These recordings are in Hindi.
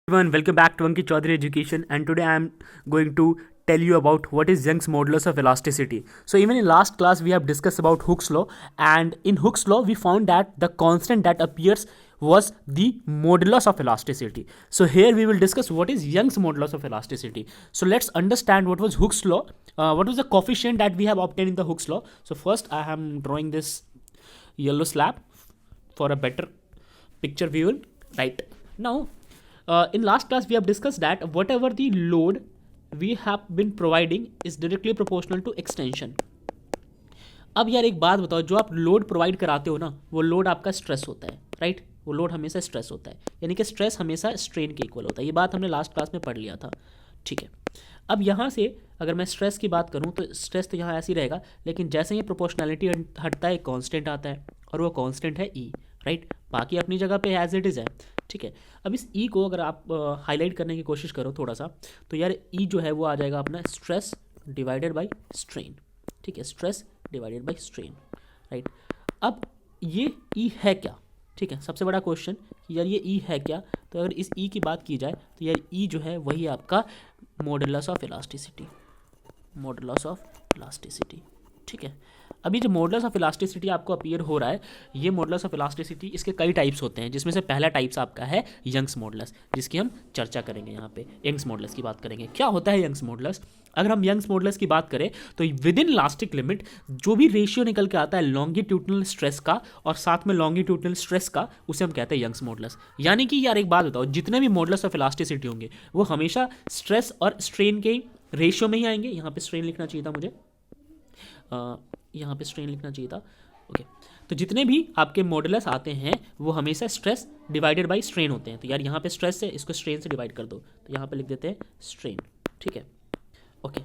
Everyone, welcome back to Ankit Chaudhary Education, and today I am going to tell you about what is Young's modulus of elasticity. So even in last class we have discussed about Hooke's law, and in Hooke's law we found that the constant that appears was the modulus of elasticity. So here we will discuss what is Young's modulus of elasticity. So let's understand what was Hooke's law, what was the coefficient that we have obtained in the Hooke's law. So first I am drawing this yellow slab for a better picture view. Right now, in last class we have discussed that whatever the load we have been providing is directly proportional to extension. अब यार एक बात बताओ, जो आप लोड प्रोवाइड कराते हो ना, वो लोड आपका स्ट्रेस होता है, राइट? वो लोड हमेशा स्ट्रेस होता है, यानी कि स्ट्रेस हमेशा स्ट्रेन के इक्वल होता है. ये बात हमने लास्ट क्लास में पढ़ लिया था, ठीक है. अब यहाँ से अगर मैं स्ट्रेस की बात करूँ तो स्ट्रेस तो यहाँ ऐसे ही रहेगा, लेकिन जैसे ही प्रोपोर्शनैलिटी हटता है एक कांस्टेंट आता है, और वो कांस्टेंट है ई, राइट? बाकी अपनी जगह पे एज इट इज़ है, ठीक है. अब इस ई को अगर आप हाईलाइट करने की कोशिश करो थोड़ा सा, तो यार ई जो है वो आ जाएगा अपना स्ट्रेस डिवाइडेड बाई स्ट्रेन, ठीक है. Stress divided by strain, right. अब ये ई है क्या, ठीक है. सबसे बड़ा क्वेश्चन यार ये ई है क्या. तो अगर इस ई की बात की जाए तो यार ई जो है वही आपका modulus of elasticity, modulus of elasticity, ठीक है. अभी जो मॉडुलस ऑफ इलास्टिसिटी आपको अपीयर हो रहा है, ये मॉडुलस ऑफ इलास्टिसिटी, इसके कई टाइप्स होते हैं, जिसमें से पहला टाइप्स आपका है यंग्स मॉडुलस, जिसकी हम चर्चा करेंगे यहाँ पे. यंग्स मॉडुलस की बात करेंगे. क्या होता है यंग्स मॉडुलस? अगर हम यंग्स मॉडुलस की बात करें तो विद इन इलास्टिक लिमिट जो भी रेशियो निकल के आता है लॉन्गिट्यूडनल स्ट्रेस का और साथ में लॉन्गिट्यूडनल स्ट्रेस का, उसे हम कहते हैं यंग्स मॉडुलस. यानी कि यार एक बात बताओ, जितने भी मॉडुलस ऑफ इलास्टिसिटी होंगे वो हमेशा स्ट्रेस और स्ट्रेन के रेशियो में ही आएंगे. यहाँ पे स्ट्रेन लिखना चाहिए था मुझे, यहाँ पे स्ट्रेन लिखना चाहिए था, ओके. तो जितने भी आपके मॉडुलस आते हैं वो हमेशा स्ट्रेस डिवाइडेड बाय स्ट्रेन होते हैं. तो यार यहाँ पे स्ट्रेस है, इसको स्ट्रेन से डिवाइड कर दो, तो यहाँ पे लिख देते हैं स्ट्रेन, ठीक है, ओके.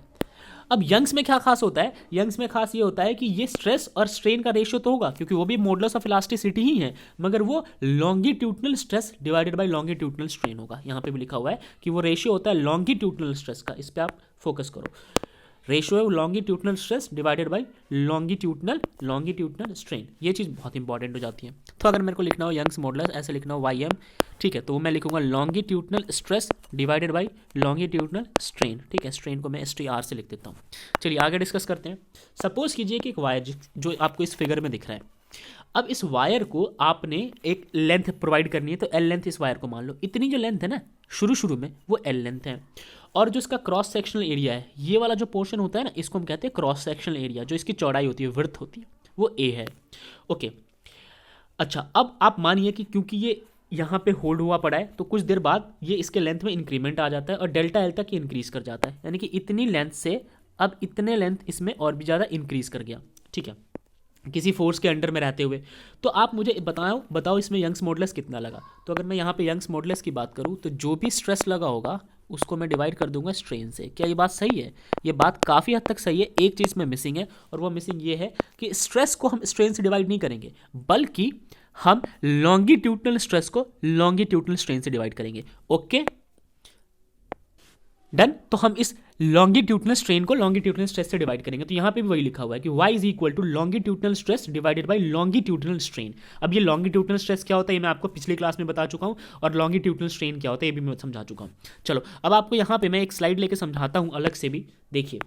अब यंग्स में क्या खास होता है? यंग्स में खास ये होता है कि ये स्ट्रेस और स्ट्रेन का रेशियो तो होगा, क्योंकि वो भी मॉडुलस ऑफ इलास्टिसिटी ही है, मगर वो longitudinal stress divided by longitudinal strain होगा. यहाँ पे भी लिखा हुआ है कि वो रेशियो होता है लॉन्गिट्यूडनल स्ट्रेस का. इस पर आप फोकस करो. रेशियो है longitudinal stress divided by longitudinal strain. ये चीज़ बहुत इंपॉर्टेंट हो जाती है. तो अगर मेरे को लिखना हो यंग्स मॉडुलस, ऐसे लिखना हो वाई एम, ठीक है, तो मैं लिखूंगा longitudinal stress divided by longitudinal strain, ठीक है. स्ट्रेन को मैं एस टी आर से लिख देता हूँ. चलिए आगे डिस्कस करते हैं. सपोज कीजिए कि एक वायर जो आपको इस फिगर में दिख रहा है, अब इस वायर को आपने एक लेंथ प्रोवाइड करनी है, तो एल लेंथ इस वायर को मान लो. इतनी जो लेंथ है ना शुरू में वो एल लेंथ है, और जो इसका क्रॉस सेक्शनल एरिया है, ये वाला जो पोर्शन होता है ना, इसको हम कहते हैं क्रॉस सेक्शनल एरिया. जो इसकी चौड़ाई होती है, विड्थ होती है, वो ए है, ओके. अच्छा, अब आप मानिए कि क्योंकि ये यहाँ पे होल्ड हुआ पड़ा है, तो कुछ देर बाद ये इसके लेंथ में इंक्रीमेंट आ जाता है और डेल्टा एल तक ये इंक्रीज कर जाता है. यानी कि इतनी लेंथ से अब इतने लेंथ इसमें और भी ज़्यादा इंक्रीज कर गया, ठीक है, किसी फोर्स के अंडर में रहते हुए. तो आप मुझे बताओ इसमें यंग्स मॉडुलस कितना लगा. तो अगर मैं यहाँ पे यंग्स मॉडुलस की बात करूँ तो जो भी स्ट्रेस लगा होगा उसको मैं डिवाइड कर दूंगा स्ट्रेन से. क्या ये बात सही है? ये बात काफ़ी हद तक सही है. एक चीज़ में मिसिंग है, और वो मिसिंग ये है कि स्ट्रेस को हम स्ट्रेन से डिवाइड नहीं करेंगे, बल्कि हम लॉन्गिट्यूडनल स्ट्रेस को लॉन्गिट्यूडनल स्ट्रेन से डिवाइड करेंगे. Okay, done. तो हम इस लॉन्गिट्यूडनल स्ट्रेन को लॉन्गिट्यूडनल स्ट्रेस से डिवाइड करेंगे. तो यहाँ पे भी वही लिखा हुआ है कि y is equal to longitudinal stress divided by longitudinal strain. अब ये लॉन्गिट्यूडनल स्ट्रेस क्या होता है ये मैं आपको पिछली क्लास में बता चुका हूँ, और लॉन्गिट्यूडनल स्ट्रेन क्या होता है ये भी मैं समझा चुका हूँ. चलो अब आपको यहाँ पे मैं एक स्लाइड लेके समझाता हूँ अलग से भी. देखिए,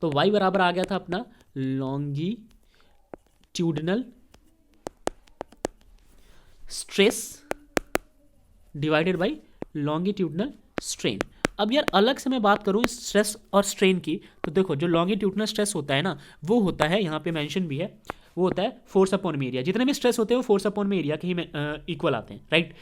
तो y बराबर आ गया था अपना longitudinal stress divided by longitudinal strain. अब यार अलग से मैं बात करूँ स्ट्रेस और स्ट्रेन की, तो देखो जो लॉन्गिट्यूडनल स्ट्रेस होता है ना, वो होता है, यहाँ पे मेंशन भी है, वो होता है फोर्स अपॉन में एरिया. जितने भी स्ट्रेस होते हैं वो फोर्स अपॉन में एरिया के ही इक्वल आते हैं, राइट.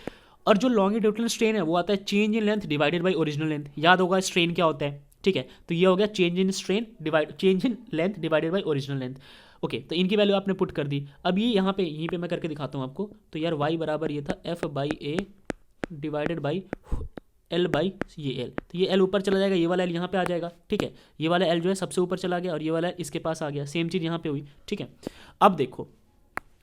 और जो लॉन्गिट्यूडनल स्ट्रेन है वो आता है change in length divided by original length. याद होगा स्ट्रेन क्या होता है, ठीक है. तो ये हो गया change in length divided by original length, okay. तो इनकी वैल्यू आपने पुट कर दी. अब ये यहाँ पे मैं करके दिखाता हूँ आपको. तो यार वाई बराबर ये था F by A divided by L by ये एल. तो ये एल ऊपर चला जाएगा, ये वाला एल यहाँ पे आ जाएगा, ठीक है. ये वाला एल जो है सबसे ऊपर चला गया और ये वाला इसके पास आ गया. सेम चीज़ यहाँ पे हुई, ठीक है. अब देखो,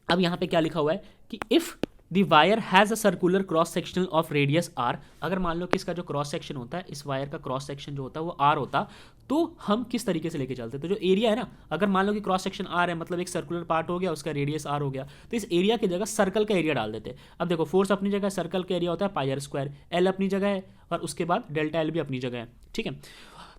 अब यहाँ पे क्या लिखा हुआ है कि if the wire has a circular cross sectional of radius R, अगर मान लो कि इसका जो क्रॉस सेक्शन होता है, इस वायर का क्रॉस सेक्शन जो होता है वो आर होता, तो हम किस तरीके से लेके चलते हैं? तो जो एरिया है ना, अगर मान लो कि क्रॉस सेक्शन आर है, मतलब एक सर्कुलर पार्ट हो गया, उसका रेडियस आर हो गया, तो इस एरिया की जगह सर्कल का एरिया डाल देते हैं। अब देखो फोर्स अपनी जगह, सर्कल का एरिया होता है पाई आर स्क्वायर, एल अपनी जगह है और उसके बाद डेल्टा एल भी अपनी जगह है, ठीक है।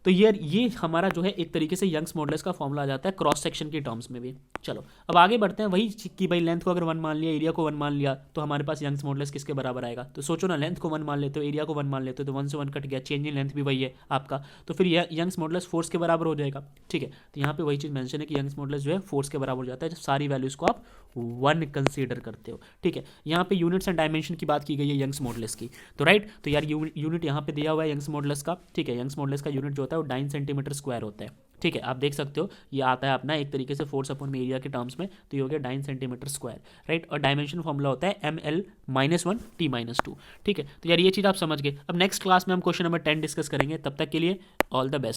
तो ये हमारा जो है एक तरीके से यंग्स मॉडुलस का फॉर्मूला आ जाता है क्रॉस सेक्शन की टर्म्स में भी। चलो अब आगे बढ़ते हैं, वही कि भाई लेंथ को अगर 1 मान लिया, एरिया को 1 मान लिया, तो हमारे पास यंग्स मॉडुलस किसके बराबर आएगा? तो सोचो ना, लेंथ को 1 मान लेते हो, एरिया को 1 मान लेते हो, तो 1 से 1 कट गया, चेंज इन लेंथ भी वही है आपका, तो फिर यंग्स मॉडुलस फोर्स के बराबर हो जाएगा, ठीक है। तो यहाँ पे वही चीज़ मेंशन है कि यंग्स मॉडुलस जो है फोर्स के बराबर हो जाता है जब सारी वैल्यूज को आप 1 कंसीडर करते हो, ठीक है। यहाँ पे यूनिट्स एंड डायमेंशन की बात की गई है यंग्स मॉडुलस की, तो राइट, तो यार यूनिट यहाँ पे दिया हुआ है यंग्स मॉडुलस का, ठीक है। यंग्स मॉडुलस का यूनिट जो होता है वो 9 सेंटीमीटर स्क्वायर होता है, ठीक है। आप देख सकते हो ये आता है अपना एक तरीके से फोर्स अपॉन एरिया के टर्म्स में, तो ये हो गया 9 सेंटीमीटर स्क्वायर, राइट। और डायमेंशन फॉर्मूला होता है ML-1 T-2, ठीक है। तो यार ये चीज़ आप समझ गए। अब नेक्स्ट क्लास में हम क्वेश्चन नंबर 10 डिस्कस करेंगे, तब तक के लिए ऑल द बेस्ट।